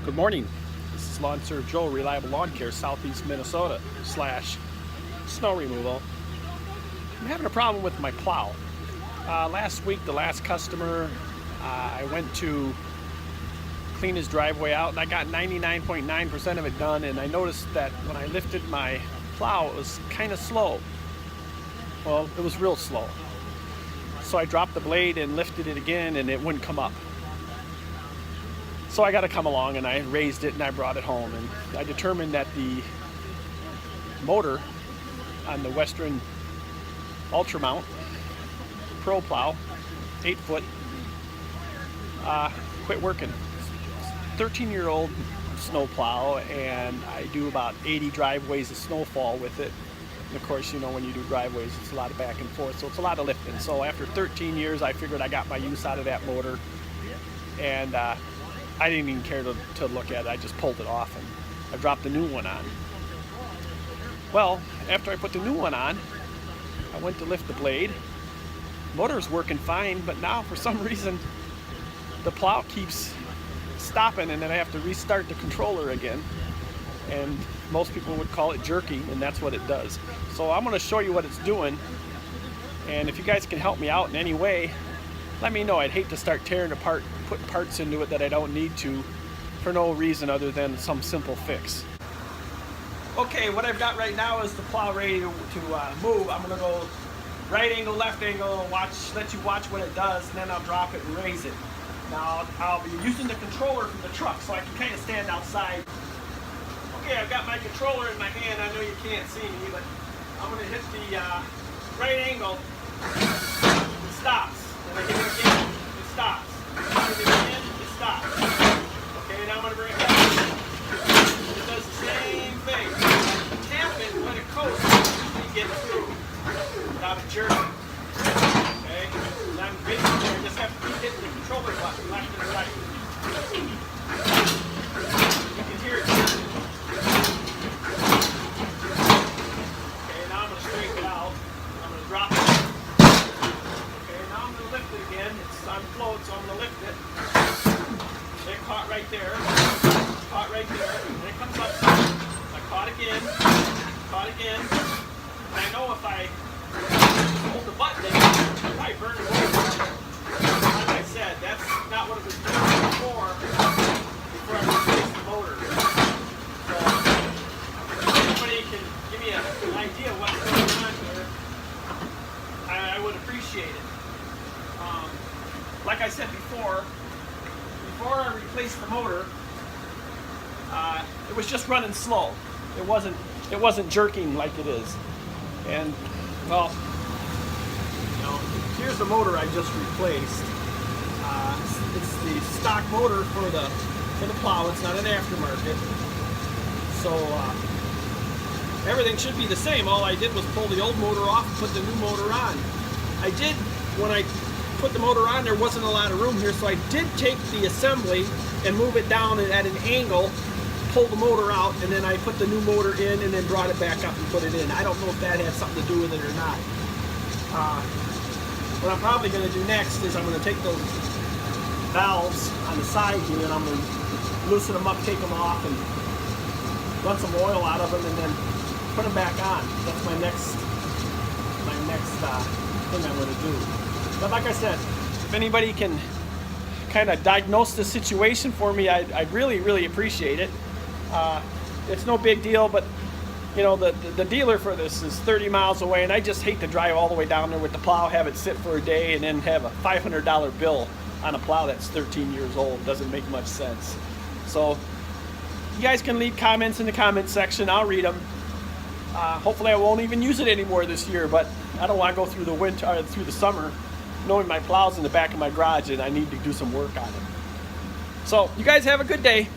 Good morning. This is Lawnserjoe Reliable Lawn Care, Southeast Minnesota / snow removal. I'm having a problem with my plow. Last week, the last customer, I went to clean his driveway out and I got 99.9% of it done, and I noticed that when I lifted my plow, it was kind of slow. Well, it was real slow. So I dropped the blade and lifted it again and it wouldn't come up. So I got to come along and I raised it and I brought it home, and I determined that the motor on the Western Ultra Mount Pro Plow 8-foot quit working. 13-year-old snow plow, and I do about 80 driveways of snowfall with it. And of course, you know, when you do driveways, it's a lot of back and forth, so it's a lot of lifting. So after 13 years, I figured I got my use out of that motor, and I didn't even care to look at it. I just pulled it off and I dropped the new one on. Well, after I put the new one on, I went to lift the blade. Motor's working fine, but now for some reason the plow keeps stopping, and then I have to restart the controller again. And most people would call it jerking, and that's what it does. So I'm going to show you what it's doing, and if you guys can help me out in any way, let me know. I'd hate to start tearing apart, putting parts into it that I don't need to for no reason other than some simple fix. Okay, what I've got right now is the plow ready to move. I'm going to go right angle, left angle, let you watch what it does, and then I'll drop it and raise it. Now I'll be using the controller from the truck so I can kind of stand outside. Okay, I've got my controller in my hand. I know you can't see me, but I'm going to hit the right angle. It stops. And I hit it again, it stops. I hit it again, it stops. Okay, now I'm going to bring it back. It does the same thing. Tap it when it coats, you get through without it jerking. Okay, and I'm basically, I just have to keep hitting the controller button left and right. You can hear it jerking. Okay, now I'm going to straighten it out. I'm going to drop it. Lift it again. It's on float, so I'm going to lift it. It caught right there. Caught right there. And it comes up. I caught again. Caught again. And I know if I hold the button, it might burn it away. Like I said, that's not what it was doing before I replaced the motor. So, if anybody can give me an idea of what's going on here, I would appreciate it. Like I said before I replaced the motor, it was just running slow. It wasn't jerking like it is. And well, you know, here's the motor I just replaced. It's the stock motor for the plow. It's not an aftermarket. So everything should be the same. All I did was pull the old motor off and put the new motor on. I did, when I put the motor on, there wasn't a lot of room here, so I did take the assembly and move it down at an angle, pull the motor out, and then I put the new motor in and then brought it back up and put it in. I don't know if that had something to do with it or not. What I'm probably going to do next is I'm going to take those valves on the side here and I'm going to loosen them up, take them off, and run some oil out of them and then put them back on. That's my next thing I'm going to do. But like I said, if anybody can kind of diagnose the situation for me, I'd really, really appreciate it. It's no big deal, but you know, the dealer for this is 30 miles away, and I just hate to drive all the way down there with the plow, have it sit for a day, and then have a $500 bill on a plow that's 13 years old. Doesn't make much sense. So you guys can leave comments in the comment section. I'll read them. Hopefully I won't even use it anymore this year, but I don't want to go through the winter, through the summer, knowing my plow's in the back of my garage and I need to do some work on it. So you guys have a good day.